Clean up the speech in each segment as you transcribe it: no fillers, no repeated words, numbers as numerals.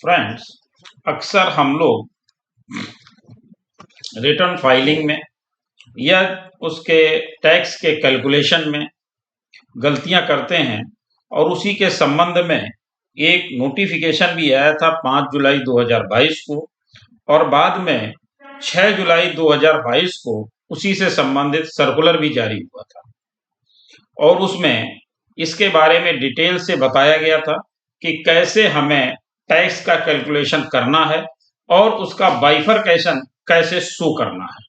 Friends, अक्सर हम लोग रिटर्न फाइलिंग में या उसके टैक्स के कैलकुलेशन में गलतियां करते हैं और उसी के संबंध में एक नोटिफिकेशन भी आया था 5 जुलाई 2022 को और बाद में 6 जुलाई 2022 को उसी से संबंधित सर्कुलर भी जारी हुआ था और उसमें इसके बारे में डिटेल से बताया गया था कि कैसे हमें टैक्स का कैलकुलेशन करना है और उसका बाइफरकेशन कैसे शो करना है।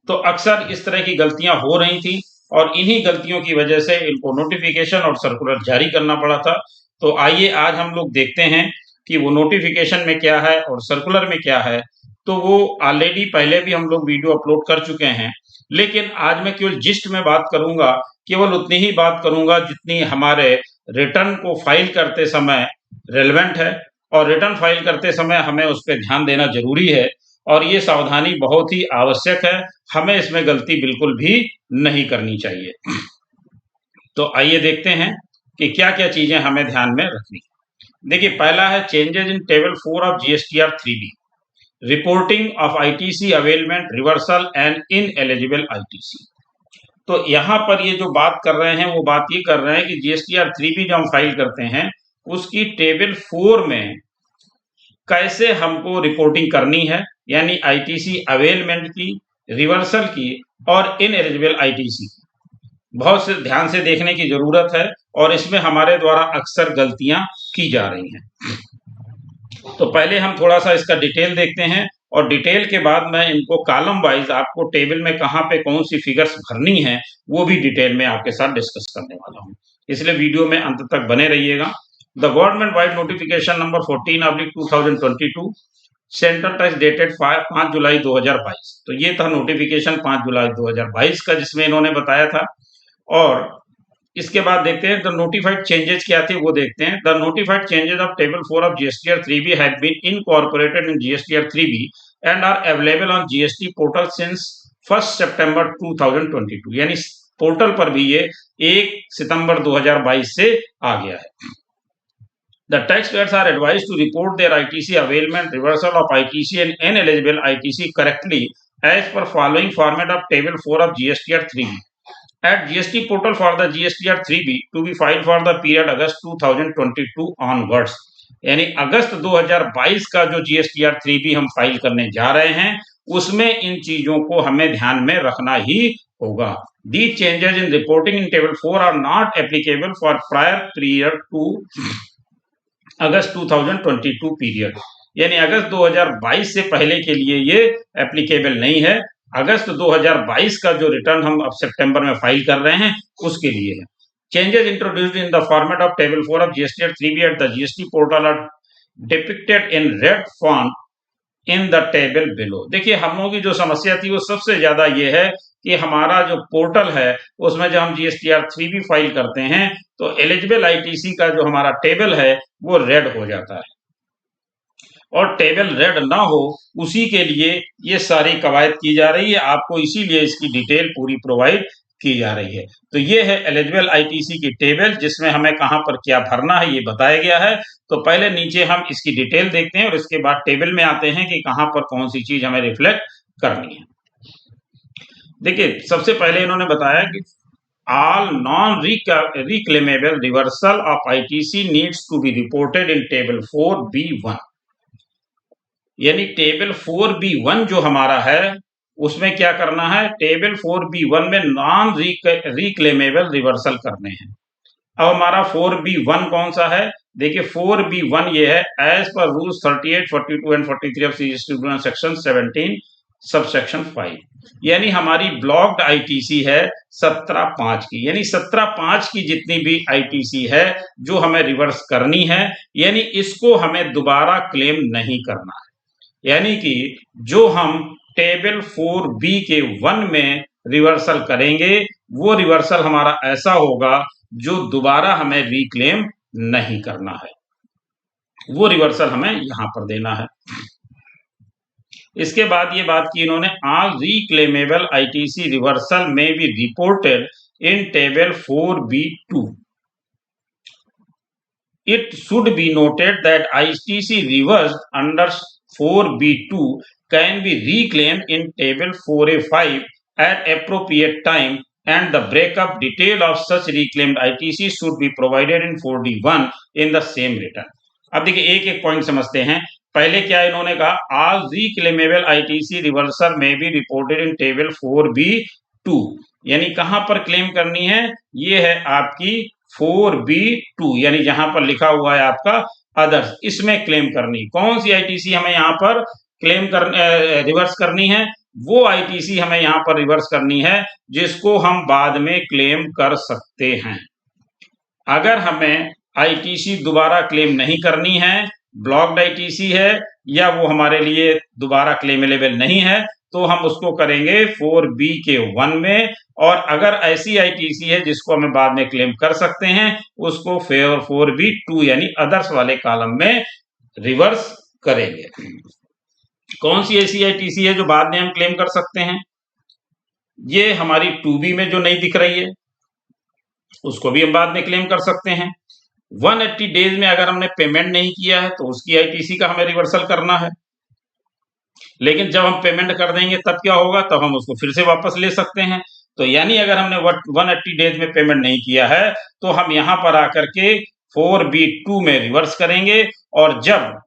तो अक्सर इस तरह की गलतियां हो रही थी और इन्हीं गलतियों की वजह से इनको नोटिफिकेशन और सर्कुलर जारी करना पड़ा था। तो आइए आज हम लोग देखते हैं कि वो नोटिफिकेशन में क्या है और सर्कुलर में क्या है। तो वो ऑलरेडी पहले भी हम लोग वीडियो अपलोड कर चुके हैं, लेकिन आज मैं केवल जिस्ट में बात करूंगा, केवल उतनी ही बात करूंगा जितनी हमारे रिटर्न को फाइल करते समय रेलेवेंट है और रिटर्न फाइल करते समय हमें उस पर ध्यान देना जरूरी है और ये सावधानी बहुत ही आवश्यक है। हमें इसमें गलती बिल्कुल भी नहीं करनी चाहिए। तो आइए देखते हैं कि क्या क्या चीजें हमें ध्यान में रखनी। देखिए, पहला है changes in table 4 of GSTR 3B, reporting of ITC availment reversal and ineligible ITC. तो यहाँ पर ये जो बात कर रहे हैं वो बात ये कर रहे हैं कि जीएसटीआर 3B जो हम फाइल करते हैं उसकी टेबल 4 में कैसे हमको रिपोर्टिंग करनी है, यानी आईटीसी अवेलमेंट की, रिवर्सल की और इनएलिजिबल आईटीसी की। बहुत से ध्यान से देखने की जरूरत है और इसमें हमारे द्वारा अक्सर गलतियां की जा रही हैं। तो पहले हम थोड़ा सा इसका डिटेल देखते हैं और डिटेल के बाद मैं इनको कॉलम वाइज आपको टेबल में कहां पे कौन सी फिगर्स भरनी है वो भी डिटेल में आपके साथ डिस्कस करने वाला हूं, इसलिए वीडियो में अंत तक बने रहिएगा। The government wide notification number 14/2022 central tax dated 5 जुलाई 2022। तो ये था नोटिफिकेशन 5 जुलाई 2022 का, जिसमें इन्होंने बताया था। और इसके बाद देखते हैं द नोटिफाइड चेंजेस क्या थे वो देखते हैं। The notified changes of table 4 of GSTR 3B have been incorporated in GSTR 3B and are available on GST portal since 1 September 2022। यानी पोर्टल पर भी ये 1 सितंबर 2022 से आ गया है। The taxpayers are advised to report their ITC availment, reversal of ITC and ineligible ITC correctly as per following format of table 4 of GSTR 3B at GST portal for the GSTR 3B to be filed for the period August 2022 onwards। यानी अगस्त 2022 का जो GSTR 3B हम file करने जा रहे हैं उसमें इन चीजों को हमें ध्यान में रखना ही होगा। These changes in reporting in table 4 are not applicable for prior period to August 2022 period, यानी अगस्त 2022 से पहले के लिए ये एप्लीकेबल नहीं है। अगस्त 2022 का जो रिटर्न हम अब सितंबर में फाइल कर रहे हैं उसके लिए है। Changes introduced in the format of table 4 of GSTR 3B at the GST portal are depicted in red font in the table below. देखिए, हम लोगों की जो समस्या थी वो सबसे ज्यादा ये है कि हमारा जो पोर्टल है उसमें जब हम जीएसटीआर 3B फाइल करते हैं तो एलिजिबल आईटीसी का जो हमारा टेबल है वो रेड हो जाता है और टेबल रेड ना हो उसी के लिए ये सारी कवायद की जा रही है। आपको इसीलिए इसकी डिटेल पूरी प्रोवाइड की जा रही है। तो ये है एलिजिबल आईटीसी की टेबल जिसमें हमें कहां पर क्या भरना है ये बताया गया है। तो पहले नीचे हम इसकी डिटेल देखते हैं और इसके बाद टेबल में आते हैं कि कहां पर कौन सी चीज हमें रिफ्लेक्ट करनी है। देखिए, सबसे पहले इन्होंने बताया कि all non-reclaimable reversal of ITC needs to be reported in table 4B1। यानी टेबल 4B1 जो हमारा है उसमें क्या करना है, टेबल 4B1 में नॉन रिक्लेमेबल रिवर्सल करने हैं। अब हमारा 4B1 कौन सा है, देखिए 4B1 ये है as per rules 38, 42 and 43 of CGST section 17 subsection 5। यानी हमारी ब्लॉक्ड आईटीसी है 17(5) की, यानी 17(5) की जितनी भी आईटीसी है जो हमें रिवर्स करनी है, यानी इसको हमें दोबारा क्लेम नहीं करना है। यानी कि जो हम टेबल 4B के 1 में रिवर्सल करेंगे वो रिवर्सल हमारा ऐसा होगा जो दोबारा हमें रिक्लेम नहीं करना है, वो रिवर्सल हमें यहां पर देना है। इसके बाद ये बात की इन्होंने, ऑल रिक्लेमेबल आईटीसी रिवर्सल में B reported in table 4B2। it should be noted that ITC reversed under 4B2 can be reclaimed in table 4A5 at appropriate time, and the breakup detail of such reclaimed ITC should be provided in 4D1 in the same return. अब देखिए एक एक point समझते हैं। पहले क्या इन्होंने कहा, ऑल रिक्लेमेबल आईटीसी रिवर्सल में बी रिपोर्टेड इन टेबल 4B2, यानी कहां पर क्लेम करनी है, ये है आपकी 4B2, यानी जहां पर लिखा हुआ है आपका अदर्स, इसमें क्लेम करनी। कौन सी आईटीसी हमें यहाँ पर क्लेम कर रिवर्स करनी है, वो आईटीसी हमें यहाँ पर रिवर्स करनी है जिसको हम बाद में क्लेम कर सकते हैं। अगर हमें आईटीसी दोबारा क्लेम नहीं करनी है, ब्लॉक्ड आईटीसी है या वो हमारे लिए दोबारा क्लेमेबल नहीं है, तो हम उसको करेंगे 4B के 1 में, और अगर ऐसी आईटीसी है जिसको हमें बाद में क्लेम कर सकते हैं, उसको 4B2 यानी अदर्स वाले कॉलम में रिवर्स करेंगे। कौन सी ऐसी आईटीसी है जो बाद में हम क्लेम कर सकते हैं, ये हमारी 2B में जो नहीं दिख रही है उसको भी हम बाद में क्लेम कर सकते हैं। 180 डेज में अगर हमने पेमेंट नहीं किया है तो उसकी आईटीसी का हमें रिवर्सल करना है, लेकिन जब हम पेमेंट कर देंगे तब क्या होगा, तब हम उसको फिर से वापस ले सकते हैं। तो यानी अगर हमने 180 डेज में पेमेंट नहीं किया है तो हम यहां पर आकर के 4B2 में रिवर्स करेंगे, और जब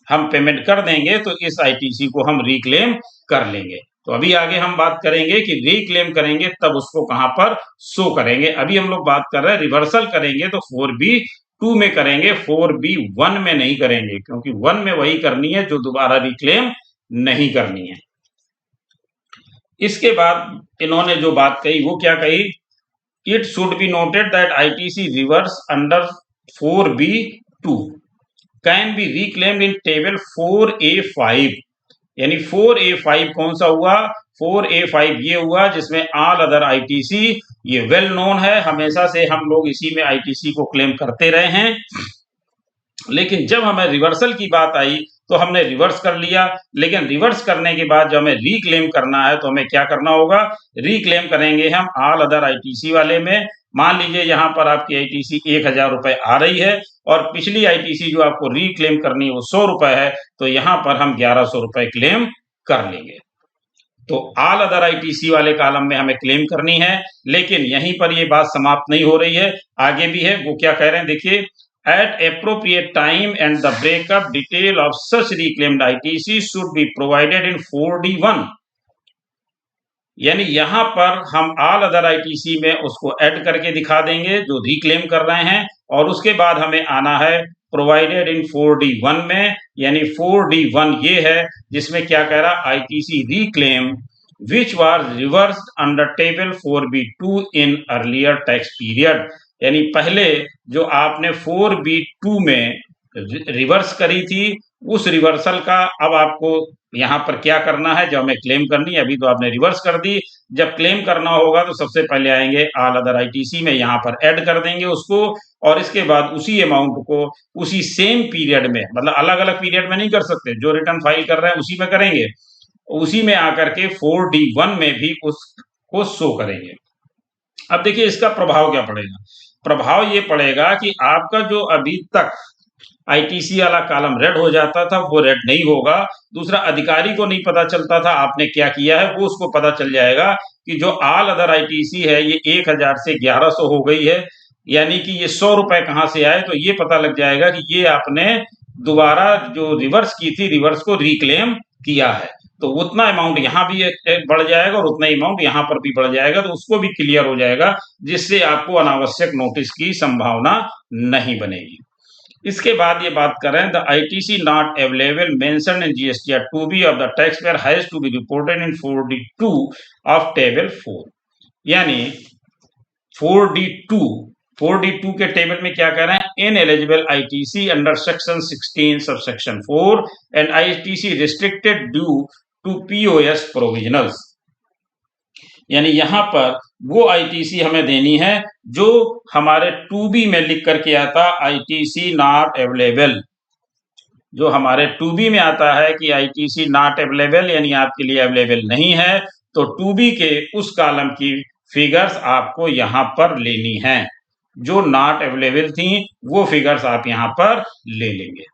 हम पेमेंट कर देंगे तो इस आईटीसी को हम रिक्लेम कर लेंगे। तो अभी आगे हम बात करेंगे कि रिक्लेम करेंगे तब उसको कहां पर शो करेंगे। अभी हम लोग बात कर रहे हैं रिवर्सल करेंगे तो 4B2 में करेंगे, 4B1 में नहीं करेंगे, क्योंकि 1 में वही करनी है जो दोबारा रिक्लेम नहीं करनी है। इसके बाद इन्होंने जो बात कही वो क्या कही, it should be noted that ITC reverse under 4B2 can be reclaimed in table 4A5, यानी 4A5 कौन सा हुआ, 4A5 ये हुआ जिसमें ऑल अदर आईटीसी, ये वेल नोन है, हमेशा से हम लोग इसी में आईटीसी को क्लेम करते रहे हैं, लेकिन जब हमें रिवर्सल की बात आई तो हमने रिवर्स कर लिया। लेकिन रिवर्स करने के बाद जब हमें रिक्लेम करना है तो हमें क्या करना होगा, रिक्लेम करेंगे हम ऑल अदर आईटीसी वाले में। मान लीजिए यहाँ पर आपकी आईटीसी 1000 रुपए आ रही है और पिछली आईटीसी जो आपको रिक्लेम करनी है वो 100 रुपए है, तो यहाँ पर हम 1100 रुपए क्लेम कर लेंगे। तो ऑल अदर आईटीसी वाले कॉलम में हमें क्लेम करनी है, लेकिन यहीं पर ये बात समाप्त नहीं हो रही है, आगे भी है। वो क्या कह रहे हैं देखिए, at appropriate time and the breakup detail of such reclaimed ITC should be provided in 4D1, यानी यहां पर हम ऑल अदर आईटीसी में उसको ऐड करके दिखा देंगे जो रिक्लेम कर रहे हैं, और उसके बाद हमें आना है प्रोवाइडेड इन 4D1 में, यानी 4D1 ये है जिसमें क्या कह रहा, ITC reclaim which was reversed under table 4B2 in earlier tax period, यानी पहले जो आपने 4B2 में रिवर्स करी थी उस रिवर्सल का अब आपको यहाँ पर क्या करना है, जब हमें क्लेम करनी है, अभी तो आपने रिवर्स कर दी, जब क्लेम करना होगा तो सबसे पहले आएंगे ऑल अदर आईटीसी में, यहाँ पर ऐड कर देंगे उसको, और इसके बाद उसी अमाउंट को उसी सेम पीरियड में, मतलब अलग अलग पीरियड में नहीं कर सकते, जो रिटर्न फाइल कर रहे हैं उसी में करेंगे, उसी में आकर के 4D1 में भी उसको शो करेंगे। अब देखिए इसका प्रभाव क्या पड़ेगा, प्रभाव ये पड़ेगा कि आपका जो अभी तक आईटीसी वाला कॉलम रेड हो जाता था वो रेड नहीं होगा। दूसरा, अधिकारी को नहीं पता चलता था आपने क्या किया है, वो उसको पता चल जाएगा कि जो ऑल अदर आईटीसी है ये 1000 से 1100 हो गई है, यानी कि ये 100 रुपए कहां से आए, तो ये पता लग जाएगा कि ये आपने दोबारा जो रिवर्स की थी, रिवर्स को रिक्लेम किया है, तो उतना अमाउंट यहाँ भी बढ़ जाएगा और उतना अमाउंट यहाँ पर भी बढ़ जाएगा, तो उसको भी क्लियर हो जाएगा, जिससे आपको अनावश्यक नोटिस की संभावना नहीं बनेगी। इसके बाद ये बात करें, the ITC not available mention in GSTR 2B of the tax payer has to be reported in 4D2 of table 4, यानी 4D2 के टेबल में क्या कह रहे हैं, ineligible ITC under section 16 subsection 4 and ITC restricted due to POS provisionals, यानी यहां पर वो आईटीसी हमें देनी है जो हमारे 2B में लिख करके आता, आईटीसी नॉट अवेलेबल, जो हमारे 2B में आता है कि आईटीसी नॉट अवेलेबल, यानी आपके लिए अवेलेबल नहीं है, तो 2B के उस कॉलम की फिगर्स आपको यहां पर लेनी है। जो नॉट अवेलेबल थी वो फिगर्स आप यहाँ पर ले लेंगे।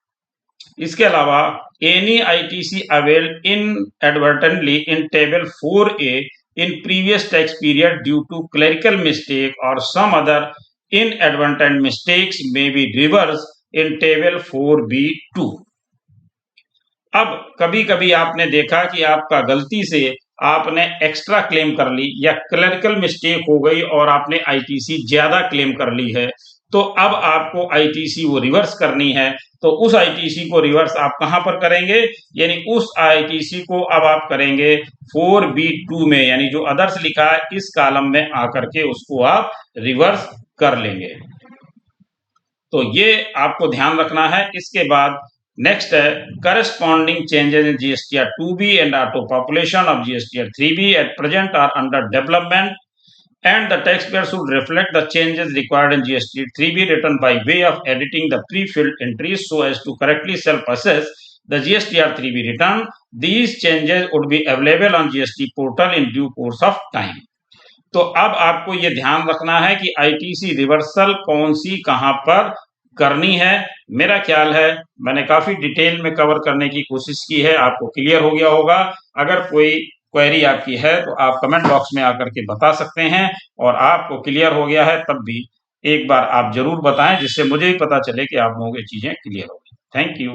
इसके अलावा any ITC availed inadvertently in table 4A in previous tax period due to clerical mistake or some other inadvertent mistakes may be reversed in table 4B2। अब कभी कभी आपने देखा कि आपका गलती से आपने एक्स्ट्रा क्लेम कर ली या क्लरिकल मिस्टेक हो गई और आपने आईटीसी ज्यादा क्लेम कर ली है, तो अब आपको आईटीसी वो रिवर्स करनी है। तो उस आईटीसी को रिवर्स आप कहां पर करेंगे, यानी उस आईटीसी को अब आप करेंगे 4B2 में, यानी जो अदर्स लिखा है इस कॉलम में आकर के उसको आप रिवर्स कर लेंगे। तो ये आपको ध्यान रखना है। इसके बाद नेक्स्ट है corresponding changes in GSTR 2B and auto population of GSTR 3B at present are under development and the taxpayer should reflect the changes required in GST 3B written by way of editing the pre-filled entries so as to correctly self-assess the GSTR 3B return. These changes would be available on GST portal in due course of time. तो अब आपको ये ध्यान रखना है कि ITC reversal कौन सी कहां पर करनी है। मेरा ख्याल है मैंने काफी डिटेल में कवर करने की कोशिश की है, आपको क्लियर हो गया होगा। अगर कोई क्वेरी आपकी है तो आप कमेंट बॉक्स में आकर के बता सकते हैं, और आपको क्लियर हो गया है तब भी एक बार आप जरूर बताएं, जिससे मुझे भी पता चले कि आप लोगों की चीजें क्लियर हो गई। Thank you.